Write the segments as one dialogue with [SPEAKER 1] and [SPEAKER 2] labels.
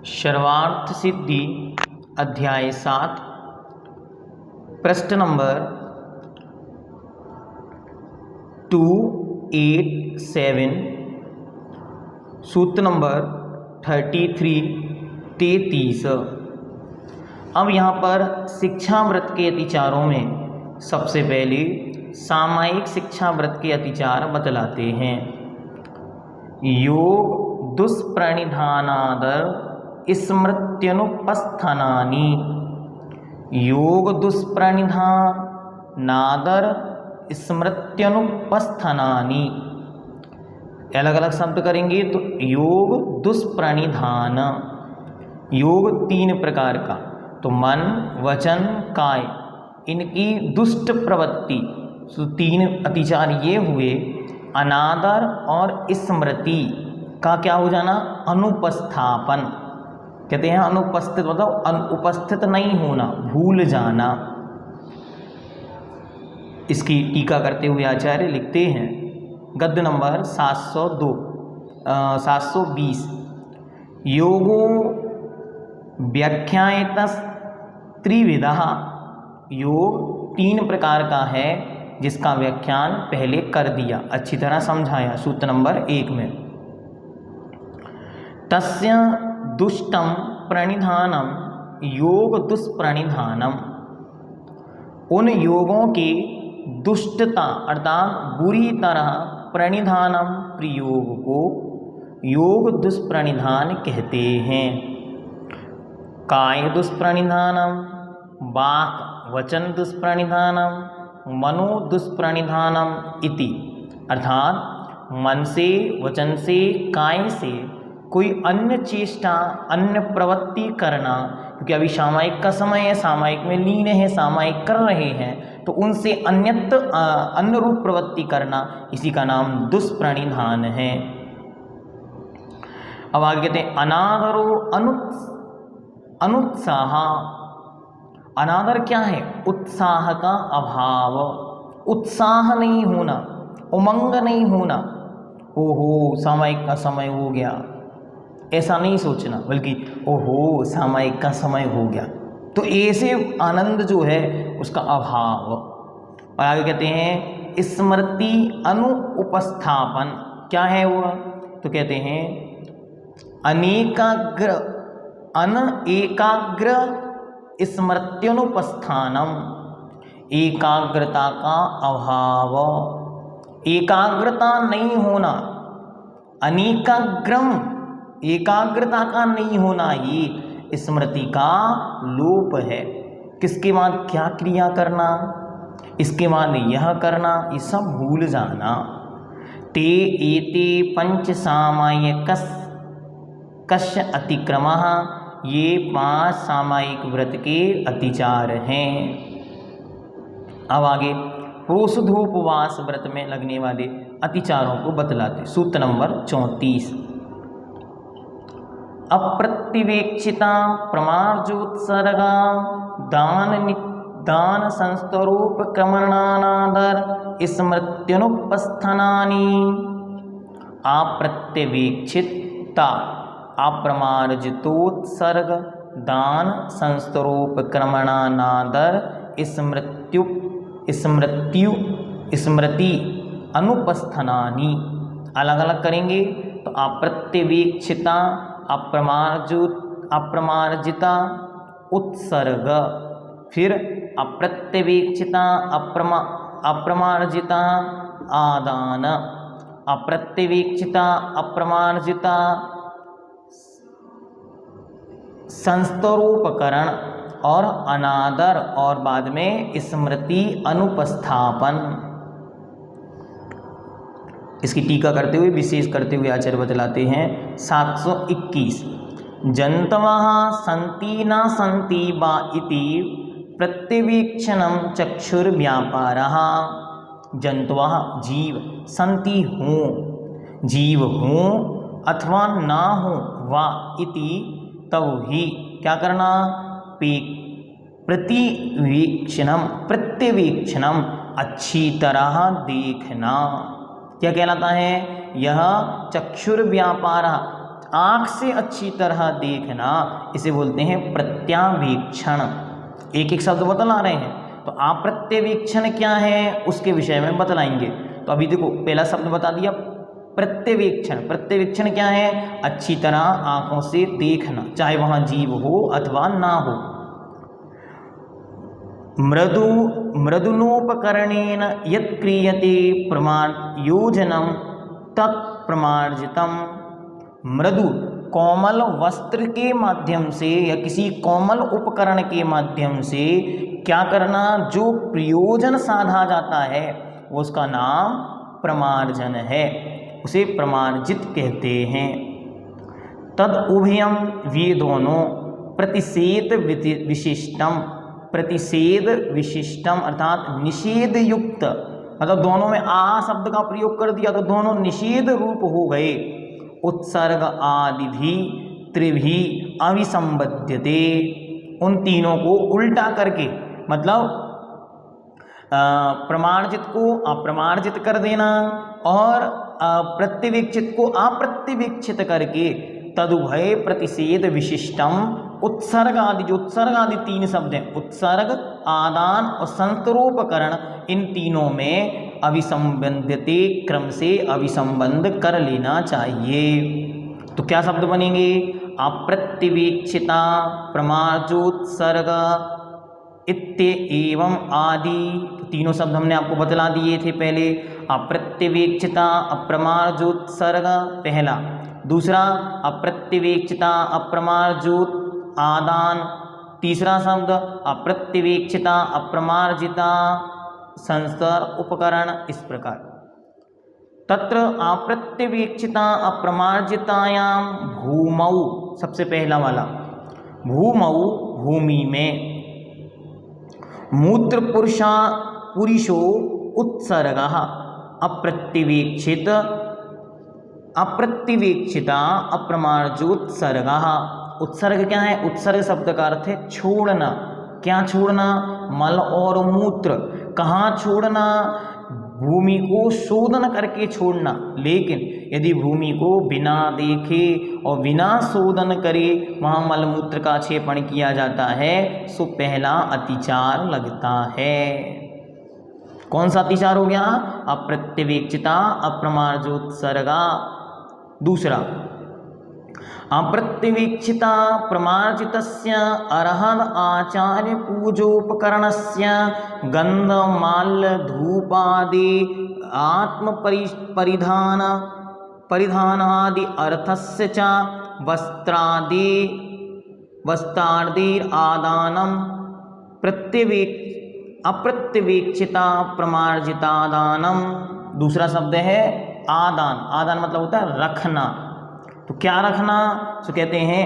[SPEAKER 1] सर्वार्थ सिद्धि अध्याय 7 पृष्ठ नंबर 287 सूत्र नंबर 33 अब यहाँ पर शिक्षावृत्त के अतिचारों में सबसे पहले सामायिक शिक्षावृत्त के अतिचार बतलाते हैं। योग दुष्प्रणिधानादर स्मृत्यनुपस्थानानि। योग दुष्प्रणिधानादर स्मृत्यनुपस्थानानि। अलग अलग शब्द करेंगे तो योग दुष्प्रणिधान, योग 3 प्रकार का, तो मन वचन काय, इनकी दुष्ट प्रवृत्ति, तो 3 अतिचार ये हुए। अनादर और स्मृति का क्या हो जाना, अनुपस्थापन कहते हैं। अनुपस्थित मतलब उपस्थित नहीं होना, भूल जाना। इसकी टीका करते हुए आचार्य लिखते हैं गद्य नंबर 720 योगो व्याख्यायतस् त्रिविधः। योग 3 प्रकार का है जिसका व्याख्यान पहले कर दिया, अच्छी तरह समझाया सूत्र नंबर 1 में। तस्य दुष्टम प्रणिधानम योग दुष्प्रणिधानम। उन योगों की दुष्टता अर्थात बुरी तरह प्रणिधानम प्रयोग को योग दुष्प्रणिधान कहते हैं। काय दुष्प्रणिधानम, वाक् वचन दुष्प्रणिधानम, मनो दुष्प्रणिधानम इति। अर्थात मन से, वचन से, काय से कोई अन्य चेष्टा, अन्य प्रवृत्ति करना, क्योंकि अभी सामायिक का समय है, सामायिक में लीन है, सामायिक कर रहे हैं, तो उनसे अन्य रूप प्रवृत्ति करना, इसी का नाम दुष्प्रणिधान है। अब आगे कहते हैं अनादरो अनुत्साह। अनादर क्या है, उत्साह का अभाव, उत्साह नहीं होना, उमंग नहीं होना। ओहो सामायिक का समय हो गया, ऐसा नहीं सोचना, बल्कि ओहो सामायिक का समय हो गया, तो ऐसे आनंद जो है उसका अभाव। और आगे कहते हैं स्मृति अनुपस्थापन। क्या है वो, तो कहते हैं अनेकाग्र स्मृत्यनुपस्थानम। एकाग्रता का अभाव, एकाग्रता नहीं होना, अनेकाग्रम एकाग्रता का नहीं होना, ये स्मृति का लोप है। किसके बाद क्या क्रिया करना, इसके बाद यह करना, ये सब भूल जाना। ते एते पंच सामायिकस्य अतिक्रमः। ये 5 सामायिक व्रत के अतिचार हैं। अब आगे पुरुषोपवास व्रत में लगने वाले अतिचारों को बतलाते। सूत्र नंबर 34 अप्रत्यवेक्षिता प्रमार्जोत्सर्गा दान संस्तरोपक्रमणानादर स्मृत्यनुपस्थानानि। अप्रत्यवेक्षिता अप्रमार्जितोत्सर्ग दान संस्तरोपक्रमणानादर स्मृति अनुपस्थानानि। अलग अलग करेंगे तो अप्रत्यवेक्षिता अप्रमार्जिता उत्सर्ग, फिर अप्रत्यवेक्षिता अप्रमार्जिता आदान, अप्रत्यवेक्षिता अप्रमार्जिता संस्तरोपकरण और अनादर, और बाद में स्मृति अनुपस्थापन। इसकी टीका करते हुए, विशेष करते हुए आचार्य बतलाते हैं 721 जंतवः सन्ति न सन्ति वा इति प्रत्यवेक्षणं चक्षुर्व्यापारः। जंतवः जीव, सन्ति हों, जीव हों अथवा ना हो, वा इति तब ही क्या करना, प्रत्यवेक्षणम अच्छी तरह देखना। क्या कहलाता है, यह चक्षुर्व्यापार आँख से अच्छी तरह देखना, इसे बोलते हैं प्रत्यावेक्षण। एक एक शब्द बतला रहे हैं, तो अप्रत्यवेक्षण क्या है उसके विषय में बतलाएंगे। तो अभी देखो पहला शब्द बता दिया प्रत्यवेक्षण। प्रत्यवेक्षण क्या है? अच्छी तरह आँखों से देखना, चाहे वहाँ जीव हो अथवा ना हो। मृदुनोपकरणेन यत् क्रियते प्रमाणयोजनं तत्प्रमार्जितम्। मृदु कोमल वस्त्र के माध्यम से या किसी कोमल उपकरण के माध्यम से क्या करना, जो प्रयोजन साधा जाता है वो उसका नाम प्रमार्जन है, उसे प्रमार्जित कहते हैं। तद उभयम, वे दोनों, प्रतिषेध विशिष्टम, प्रतिषेध विशिष्टम अर्थात निषेध युक्त, मतलब दोनों में आ शब्द का प्रयोग कर दिया तो दोनों निषेध रूप हो गए। उत्सर्ग आदि भी त्रिभी अविसंबध्यते, उन तीनों को उल्टा करके, मतलब प्रमार्जित को अप्रमार्जित कर देना और प्रत्यवेक्षित को अप्रत्यवेक्षित करके तदुभय प्रतिषेध विशिष्टम। उत्सर्ग आदि, जो उत्सर्ग आदि तीन शब्द हैं, उत्सर्ग, आदान और संस्तरोपकरण, इन तीनों में अविसंबंधते क्रम से अविसंबंध कर लेना चाहिए। तो क्या शब्द बनेंगे? अप्रत्यवेक्षिता, प्रमार्जोत्सर्ग इत्येवं आदि। तो तीनों शब्द हमने आपको बतला दिए थे पहले। अप्रत्यवेक्षिता, अप्रमार्जोत्सर्ग पहला, दूसरा अप्रत्यवेक्षिता अप्रमार्जोत आदान, तीसरा शब्द अप्रत्यवेक्षिता अप्रमार्जिता संस्तर उपकरण। इस प्रकार तत्र अप्रत्यवेक्षिता अप्रमार्जितायां भूमौ, सबसे पहला वाला भूमौ, भूमि में, मूत्र पुरुषो उत्सर्गः अप्रत्यवेक्षित अप्रत्यवेक्षिता अप्रमार्जोत्सर्गः। उत्सर्ग क्या है? उत्सर्ग शब्द का अर्थ है छोड़ना। क्या छोड़ना? मल और मूत्र। कहाँ छोड़ना? भूमि को शोधन करके छोड़ना। लेकिन यदि भूमि को बिना देखे और बिना शोधन करे वहाँ मल मूत्र का क्षेपण किया जाता है, सो पहला अतिचार लगता है। कौन सा अतिचार हो गया? अप्रत्यवेक्षिता अप्रमार्जोत्सर्गा। दूसरा अप्रत्यवेक्षिता प्रमार्जितस्य अर्हद आचार्य पूजोपकरणस्य गंधमाल्य धूपादि परिधानादि अर्थस्य च वस्त्रादिर आदानम अप्रत्यवेक्षिता प्रमार्जितादानम। दूसरा शब्द है आदान। आदान मतलब होता है रखना। तो क्या रखना? तो कहते हैं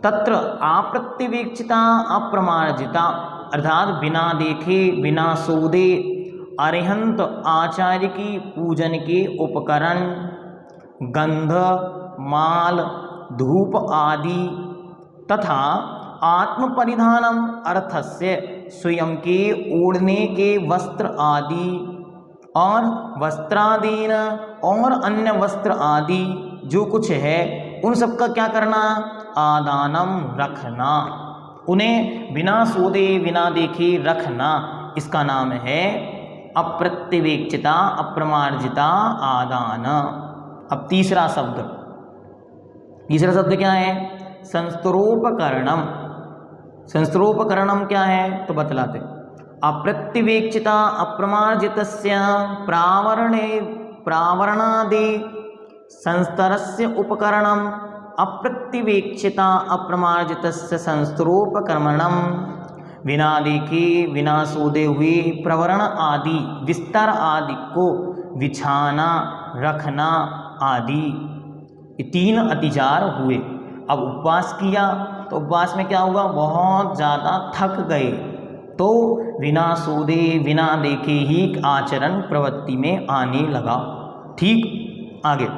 [SPEAKER 1] तत्र अप्रत्यवेक्षिता अप्रमार्जिता, अर्थात बिना देखे बिना सोधे अरिहंत आचार्य की पूजन के उपकरण, गंध, माल, धूप आदि तथा आत्म परिधानम अर्थस्य, स्वयं के ओढ़ने के वस्त्र आदि, और वस्त्रादीन और अन्य वस्त्र आदि जो कुछ है उन सबका क्या करना? आदानम रखना, उन्हें बिना सोधे बिना देखे रखना, इसका नाम है अप्रत्यवेक्षिता अप्रमार्जिता आदान। अब तीसरा शब्द क्या है? संस्तरोपकरणम। संस्तरोपकरणम क्या है तो बतलाते। अप्रत्यवेक्षिता अप्रमार्जितस्य प्रावरणादि संस्तरस्य उपकरणम अप्रत्यवेक्षिता अप्रमार्जितस्य संस्तरोपकरणम। बिना देखे बिना सोधे हुए प्रवरण आदि विस्तार आदि को बिछाना, रखना आदि, ये तीन अतिचार हुए। अब उपवास किया तो उपवास में क्या हुआ? बहुत ज़्यादा थक गए, तो बिना सोधे बिना देखे ही आचरण प्रवृत्ति में आने लगा। ठीक, आगे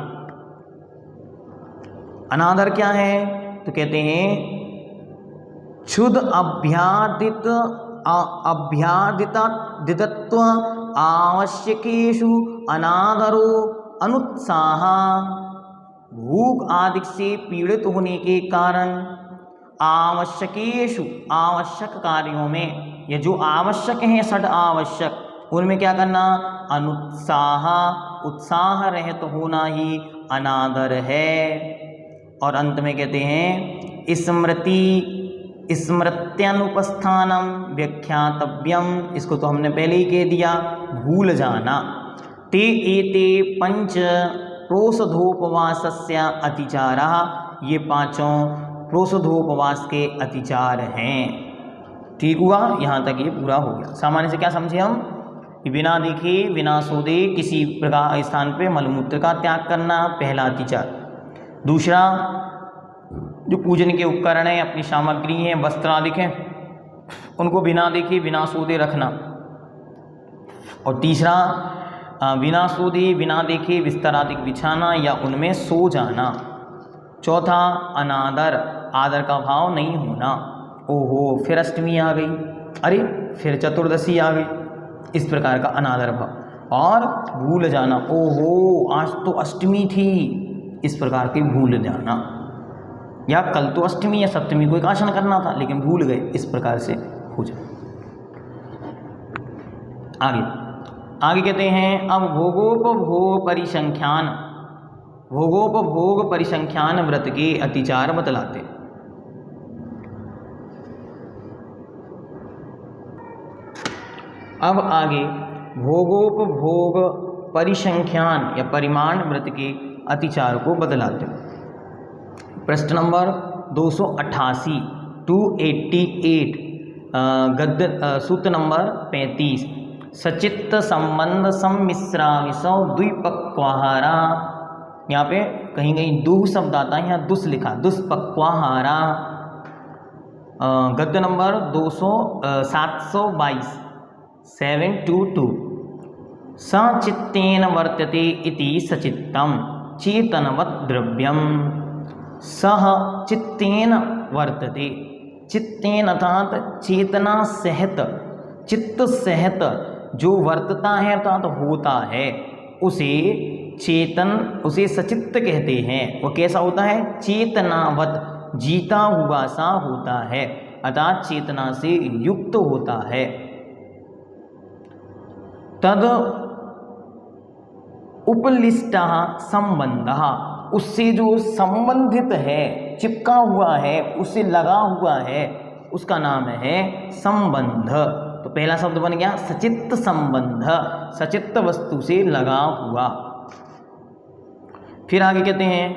[SPEAKER 1] अनादर क्या है तो कहते हैं क्षुद अभ्यादितत्व आवश्यकेषु अनादरो अनुत्साह। भूख आदि से पीड़ित होने के कारण आवश्यक कार्यों में, ये जो आवश्यक हैं षड आवश्यक, उनमें क्या करना, उत्साह रहित होना ही अनादर है। और अंत में कहते हैं स्मृत्यनुपस्थानम व्याख्यातव्यम, इसको तो हमने पहले ही कह दिया, भूल जाना। ते एते पंच प्रोषधोपवासस्य अतिचारः, ये पांचों प्रोषधोपवास के अतिचार हैं। ठीक हुआ, यहाँ तक ये पूरा हो गया। सामान्य से क्या समझे हम कि बिना देखे बिना सोते किसी प्रकार स्थान पे मलमूत्र का त्याग करना, पहला अतिचार। दूसरा, जो पूजन के उपकरण हैं, अपनी सामग्री हैं, वस्त्र आदि हैं, उनको बिना देखे बिना सोते रखना। और तीसरा, बिना सोते बिना देखे बिस्तर आदि बिछाना या उनमें सो जाना। चौथा, अनादर, आदर का भाव नहीं होना। ओहो, फिर अष्टमी आ गई, अरे फिर चतुर्दशी आ गई, इस प्रकार का अनादर भाव। और भूल जाना, ओहो आज तो अष्टमी थी, इस प्रकार के भूल जाना। या कल तो अष्टमी या सप्तमी को एकादशी करना था लेकिन भूल गए, इस प्रकार से हो जाए। आगे कहते हैं अब भोगोपभोग परिसंख्यान व्रत के अतिचार बतलाते। अब आगे भोगोपभोग परिसंख्यान या परिमाण व्रत के अतिचार को बतलाते। प्रश्न नंबर 288 288 गद्य सूत्र नंबर 35। सचित्त संबंध सम्मिश्राविशौ द्विपक्वाहारा, यहाँ पे कहीं कहीं दु शब्द आता है, यहाँ दुस लिखा, दुष्पक्वाहारा। गद्य नंबर 722 722। सचित्तेन वर्तते इति सचित्तम चेतनवत् द्रव्यम। सह चित्तेन वर्तते, चित्तेन अर्थात चेतना सहित, चित्त सहित जो वर्तता है अर्थात होता है, उसे चेतन, उसे सचित्त कहते हैं। वो कैसा होता है, चेतनावत, जीता हुआ सा होता है, अर्थात चेतना से युक्त होता है। तद उपलिष्टः संबंधः, उससे जो संबंधित है, चिपका हुआ है, उससे लगा हुआ है, उसका नाम है संबंध। तो पहला शब्द बन गया सचित्त संबंध, सचित्त वस्तु से लगा हुआ। फिर आगे कहते हैं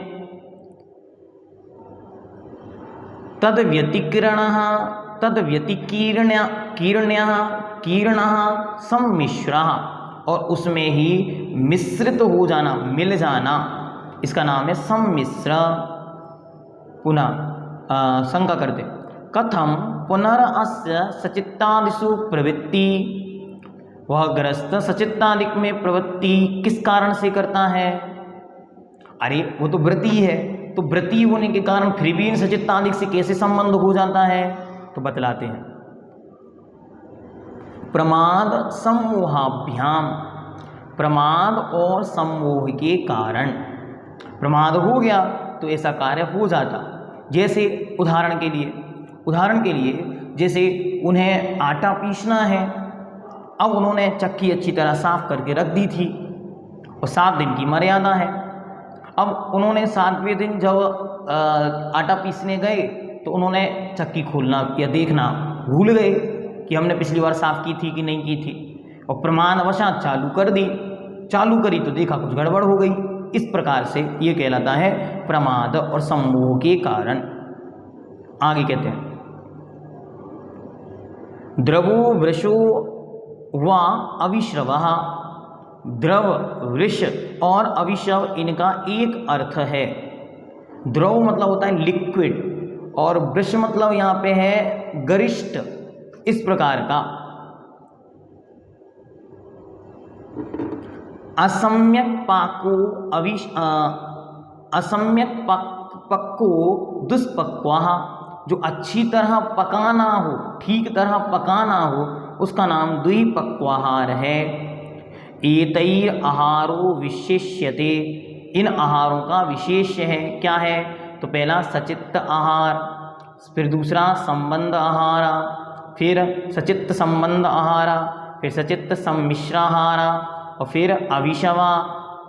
[SPEAKER 1] तद व्यतिकीर्ण्यः सम्मिश्रः, और उसमें ही मिश्रित हो जाना, मिल जाना, इसका नाम है सम्मिश्र। पुनः शंका करते, कथम पुनरअस्य सचित्तादिषु प्रवृत्ति, वह ग्रस्त सचित्तादिक में प्रवृत्ति किस कारण से करता है। अरे वो तो व्रती है, तो व्रती होने के कारण फिर भी इन सचित्तादिक से कैसे संबंध हो जाता है। तो बतलाते हैं, प्रमाद सम्मोहाभ्याम, प्रमाद और सम्मोह के कारण। प्रमाद हो गया तो ऐसा कार्य हो जाता। जैसे उदाहरण के लिए जैसे उन्हें आटा पीसना है, अब उन्होंने चक्की अच्छी तरह साफ करके रख दी थी और 7 दिन की मर्यादा है। अब उन्होंने 7वें दिन जब आटा पीसने गए तो उन्होंने चक्की खोलना या देखना भूल गए कि हमने पिछली बार साफ़ की थी कि नहीं की थी, और प्रमाणवशात चालू करी तो देखा कुछ गड़बड़ हो गई। इस प्रकार से ये कहलाता है प्रमाद और सम्मोह के कारण। आगे कहते हैं द्रवो वृषो व अविश्रवः, द्रव, वृष और अविश्रव इनका एक अर्थ है। द्रव मतलब होता है लिक्विड और वृष मतलब यहाँ पे है गरिष्ठ, इस प्रकार का। असम्यक पक्को दुष्पक्वाः, जो अच्छी तरह पकाना हो, ठीक तरह पकाना हो, उसका नाम द्विपक्वाहार है। एतैर आहारो विशिष्यते, इन आहारों का विशेष है। क्या है? तो पहला सचित्त आहार, फिर दूसरा संबंध आहार, फिर सचित्त संबंध आहार, फिर सचित्त सम्मिश्र आहार, और फिर अविशवा,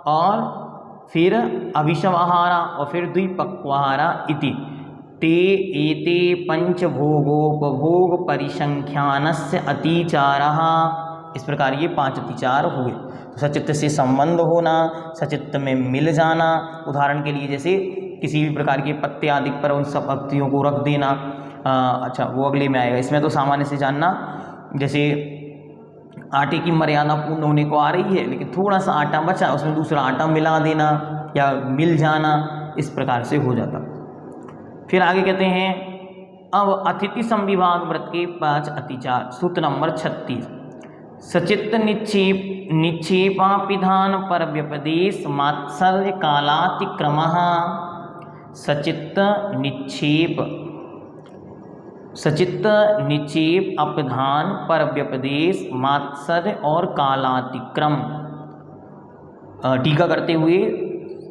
[SPEAKER 1] और फिर अविशव आहार, और फिर द्विपक्वाहार इति ते एते पंचभोगोपभोग परिसंख्यानस्य अतिचारः। इस प्रकार ये 5 अतिचार हुए। तो सचित्त से संबंध होना, सचित्त में मिल जाना, उदाहरण के लिए जैसे किसी भी प्रकार के पत्ते आदि पर उन सब पत्तियों को रख देना। अच्छा, वो अगले में आएगा। इसमें तो सामान्य से जानना, जैसे आटे की मर्यादा पूर्ण होने को आ रही है, लेकिन थोड़ा सा आटा बचा, उसमें दूसरा आटा मिला देना या मिल जाना, इस प्रकार से हो जाता। फिर आगे कहते हैं, अब अतिथि संविभाग व्रत के 5 अतिचार। सूत्र नंबर 36, सचित्त निक्षेपापिधान पर व्यपदेश मात्सर्य कालातिक्रमः। सचित्त निक्षेप अपधान पर व्यपदेश मात्सर्य और कालातिक्रम। टीका करते हुए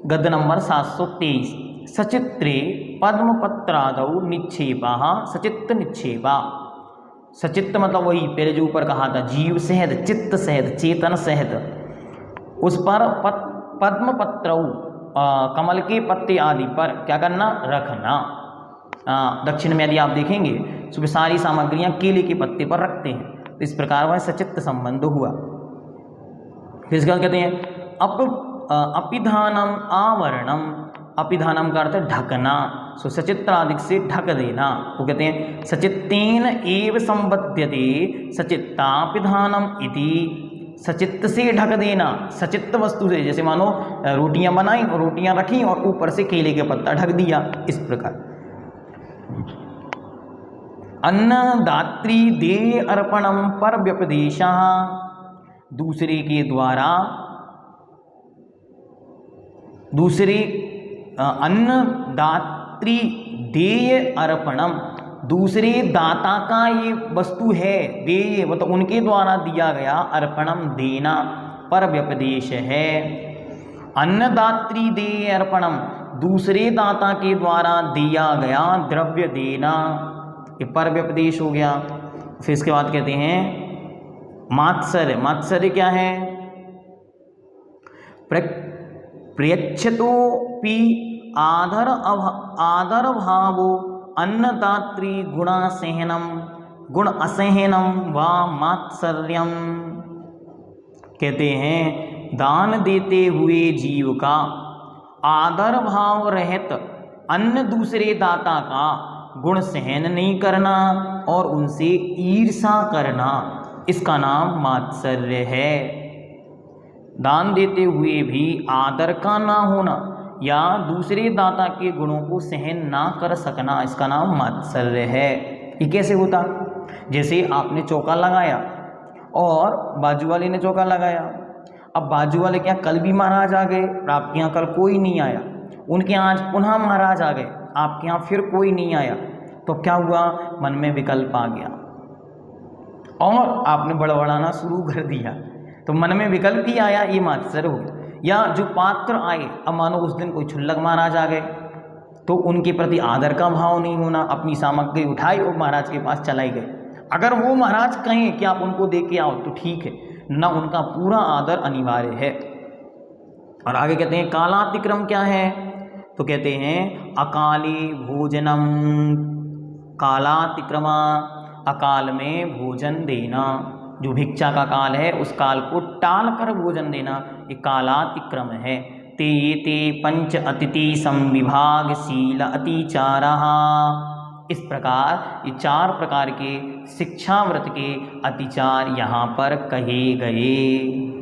[SPEAKER 1] गद्य नंबर 723, सचित्रे पद्मपत्रादौ निक्षेपा सचित्त निक्षेपा। सचित्त मतलब वही पहले जो ऊपर कहा था, जीव सहित, चित्त सहित, चेतन सहित, उस पर पद्मपत्रौ कमल के पत्ते आदि पर क्या करना? रखना। दक्षिण में यदि आप देखेंगे तो सारी सामग्रियां केले के पत्ते पर रखते हैं, तो इस प्रकार वह सचित्त संबंध हुआ। फिर इसके बाद कहते हैं अपिधानम आवरणम। अपिधानम का अर्थ ढकना, सो सचित्रादिक से ढक देना। वो कहते हैं सचित्तेन एव संबध्यते सचित्तापिधानम इति। सचित्त से ढक देना, सचित्त वस्तु से, जैसे मानो रोटियां बनाई और रोटियां रखी और ऊपर से केले के पत्ता ढक दिया, इस प्रकार। अन्नदात्री देय अर्पणम पर व्यपदेशः। दूसरे के द्वारा अन्नदात्री देय अर्पणम, दूसरे दाता का ये वस्तु है, देय मतलब उनके द्वारा दिया गया, अर्पणम देना, पर व्यपदेश है। अन्नदात्री देय अर्पणम, दूसरे दाता के द्वारा दिया गया द्रव्य देना, ये पर व्यपदेश हो गया। फिर इसके बाद कहते हैं मात्सर्य। मात्सर्य क्या है? प्रयच्छतोपि आदर भावो अन्नदात्री गुण असहनम व मात्सर्यम। कहते हैं दान देते हुए जीव का आदर भाव रहित अन्य दूसरे दाता का गुण सहन नहीं करना और उनसे ईर्षा करना, इसका नाम मात्सर्य है। दान देते हुए भी आदर का ना होना या दूसरे दाता के गुणों को सहन ना कर सकना, इसका नाम मात्सर्य है। ये कैसे होता? जैसे आपने चौका लगाया और बाजू वाले ने चौका लगाया। अब बाजू वाले क्या कल भी महाराज आ गए, आपके यहाँ कल कोई नहीं आया, उनके यहाँ आज पुनः महाराज आ गए, आपके यहाँ फिर कोई नहीं आया, तो क्या हुआ? मन में विकल्प आ गया और आपने बड़बड़ाना शुरू कर दिया, तो मन में विकल्प ही आया, ये मात्सर्य हो गया। या जो पात्र आए, अब मानो उस दिन कोई क्षुल्लक महाराज आ गए, तो उनके प्रति आदर का भाव नहीं होना, अपनी सामग्री उठाई और महाराज के पास चलाई गए। अगर वो महाराज कहें कि आप उनको दे के आओ तो ठीक है, ना उनका पूरा आदर अनिवार्य है। और आगे कहते हैं कालातिक्रम क्या है? तो कहते हैं अकाले भोजनम। कालातिक्रमा, अकाल में भोजन देना, जो भिक्षा का काल है उस काल को टाल कर भोजन देना, ये कालातिक्रम है। ते पंच अतिथि संविभागशील अतिचारः। इस प्रकार ये 4 प्रकार के शिक्षाव्रत के अतिचार यहाँ पर कहे गए।